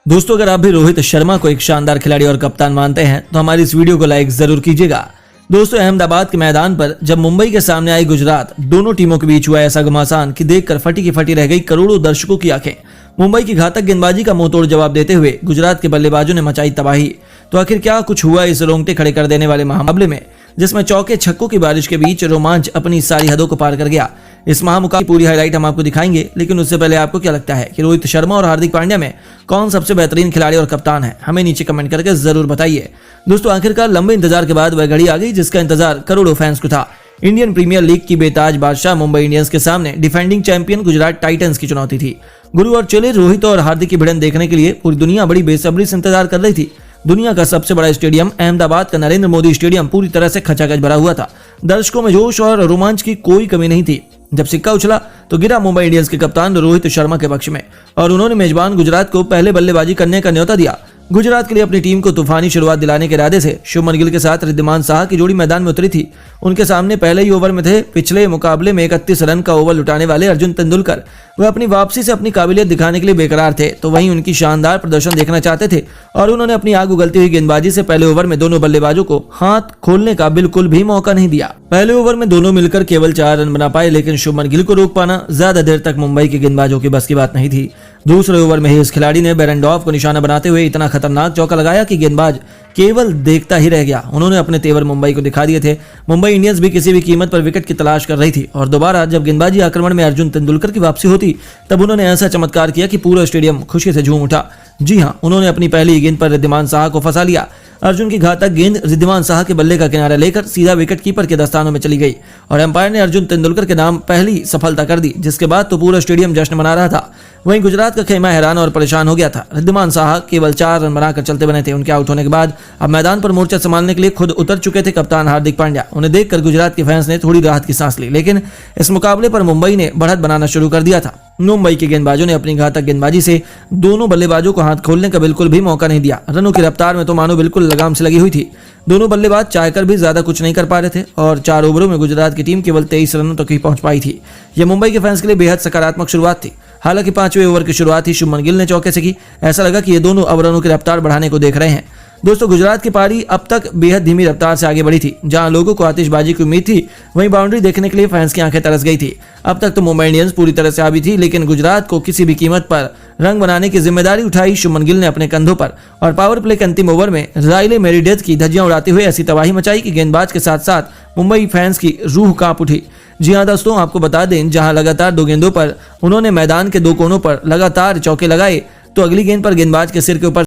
दोस्तों, अगर आप भी रोहित शर्मा को एक शानदार खिलाड़ी और कप्तान मानते हैं तो हमारी इस वीडियो को लाइक जरूर कीजिएगा। दोस्तों, अहमदाबाद के मैदान पर जब मुंबई के सामने आई गुजरात, दोनों टीमों के बीच हुआ ऐसा घमासान कि देखकर फटी की फटी रह गई करोड़ों दर्शकों की आंखें। मुंबई की घातक गेंदबाजी का मुंहतोड़ जवाब देते हुए गुजरात के बल्लेबाजों ने मचाई तबाही। तो आखिर क्या कुछ हुआ इस रोंगटे खड़े कर देने वाले मुकाबले में, जिसमें चौके छक्कों की बारिश के बीच रोमांच अपनी सारी हदों को पार कर गया। इस महामुकाबले की पूरी हाईलाइट हम आपको दिखाएंगे, लेकिन उससे पहले आपको क्या लगता है कि रोहित शर्मा और हार्दिक पांड्या में कौन सबसे बेहतरीन खिलाड़ी और कप्तान है? हमें नीचे कमेंट करके जरूर बताइए। दोस्तों, आखिरकार लंबे इंतजार के बाद वह घड़ी आ गई जिसका इंतजार करोड़ों फैंस को था। इंडियन प्रीमियर लीग की बेताज बादशाह मुंबई इंडियंस के सामने डिफेंडिंग चैंपियन गुजरात टाइटंस की चुनौती थी। गुरु और चेले रोहित और हार्दिक की भिड़ंत देखने के लिए पूरी दुनिया बड़ी बेसब्री से इंतजार कर रही थी। दुनिया का सबसे बड़ा स्टेडियम अहमदाबाद का नरेंद्र मोदी स्टेडियम पूरी तरह से खचाखच भरा हुआ था। दर्शकों में जोश और रोमांच की कोई कमी नहीं थी। जब सिक्का उछला तो गिरा मुंबई इंडियंस के कप्तान रोहित शर्मा के पक्ष में और उन्होंने मेजबान गुजरात को पहले बल्लेबाजी करने का न्योता दिया। गुजरात के लिए अपनी टीम को तूफानी शुरुआत दिलाने के इरादे से शुभमन गिल के साथ रिद्धिमान साहा की जोड़ी मैदान में उतरी थी। उनके सामने पहले ही ओवर में थे पिछले मुकाबले में 31 रन का ओवर लुटाने वाले अर्जुन तेंदुलकर। वह अपनी वापसी से अपनी काबिलियत दिखाने के लिए बेकरार थे, तो वहीं उनकी शानदार प्रदर्शन देखना चाहते थे और उन्होंने अपनी आग उगलती हुई गेंदबाजी से पहले ओवर में दोनों बल्लेबाजों को हाथ खोलने का बिल्कुल भी मौका नहीं दिया। पहले ओवर में दोनों मिलकर केवल 4 रन बना पाए, लेकिन शुभमन गिल को रोक पाना ज्यादा देर तक मुंबई के गेंदबाजों की बस की बात नहीं थी। दूसरे ओवर में ही इस खिलाड़ी ने बेरेंडॉफ को निशाना बनाते हुए इतना खतरनाक चौका लगाया कि गेंदबाज केवल देखता ही रह गया। उन्होंने अपने तेवर मुंबई को दिखा दिए थे। मुंबई इंडियंस भी किसी भी कीमत पर विकेट की तलाश कर रही थी और दोबारा जब गेंदबाजी आक्रमण में अर्जुन तेंदुलकर की वापसी होती तब उन्होंने ऐसा चमत्कार किया कि पूरा स्टेडियम खुशी से झूम उठा। जी हां, उन्होंने अपनी पहली गेंद पर रिद्धिमान साहा को फंसा लिया। अर्जुन की घातक गेंद रिद्धिमान साहा के बल्ले का किनारा लेकर सीधा विकेट कीपर के दस्तानों में चली गई और एम्पायर ने अर्जुन तेंदुलकर के नाम पहली सफलता कर दी, जिसके बाद तो पूरा स्टेडियम जश्न मना रहा था। वहीं गुजरात का खेमा हैरान और परेशान हो गया था। रिद्धिमान साहा केवल 4 रन बनाकर चलते बने थे। उनके आउट होने के बाद अब मैदान पर मोर्चा संभालने के लिए खुद उतर चुके थे कप्तान हार्दिक पांड्या। उन्हें देखकर गुजरात के फैंस ने थोड़ी राहत की सांस ली, लेकिन इस मुकाबले पर मुंबई ने बढ़त बनाना शुरू कर दिया था। मुंबई के गेंदबाजों ने अपनी घातक गेंदबाजी से दोनों बल्लेबाजों को हाथ खोलने का बिल्कुल भी मौका नहीं दिया। रनों की रफ्तार में तो मानो बिल्कुल लगाम से लगी हुई थी। दोनों बल्लेबाज चाहकर भी ज्यादा कुछ नहीं कर पा रहे थे और 4 ओवरों में गुजरात की टीम केवल 23 रनों तक ही पहुंच पाई थी। यह मुंबई के फैंस के लिए बेहद सकारात्मक शुरुआत थी। हालांकि 5वें ओवर की शुरुआत ही शुभमन गिल ने चौके से की। ऐसा लगा कि ये दोनों अब रनों की रफ्तार बढ़ाने को देख रहे हैं। दोस्तों, गुजरात की पारी अब तक बेहद धीमी रफ्तार से आगे बढ़ी थी। जहां लोगों को आतिशबाजी की उम्मीद थी, वहीं बाउंड्री देखने के लिए फैंस की आंखें तरस गई थी। अब तक तो मुंबई इंडियंस पूरी तरह से आबी थी, लेकिन गुजरात को किसी भी कीमत पर रंग बनाने की जिम्मेदारी उठाई शुभमन गिल ने अपने कंधों पर और पावर प्ले के अंतिम ओवर में राइले मेरिडेथ की धज्जियां उड़ाते हुए ऐसी तबाही मचाई कि गेंदबाज के साथ साथ मुंबई फैंस की रूह कांप उठी। जी हां दोस्तों, आपको बता दें, जहां लगातार 2 गेंदों पर उन्होंने मैदान के 2 कोनों पर लगातार चौके लगाए, तो अगली गेंद पर गेंदबाज के सिर के ऊपर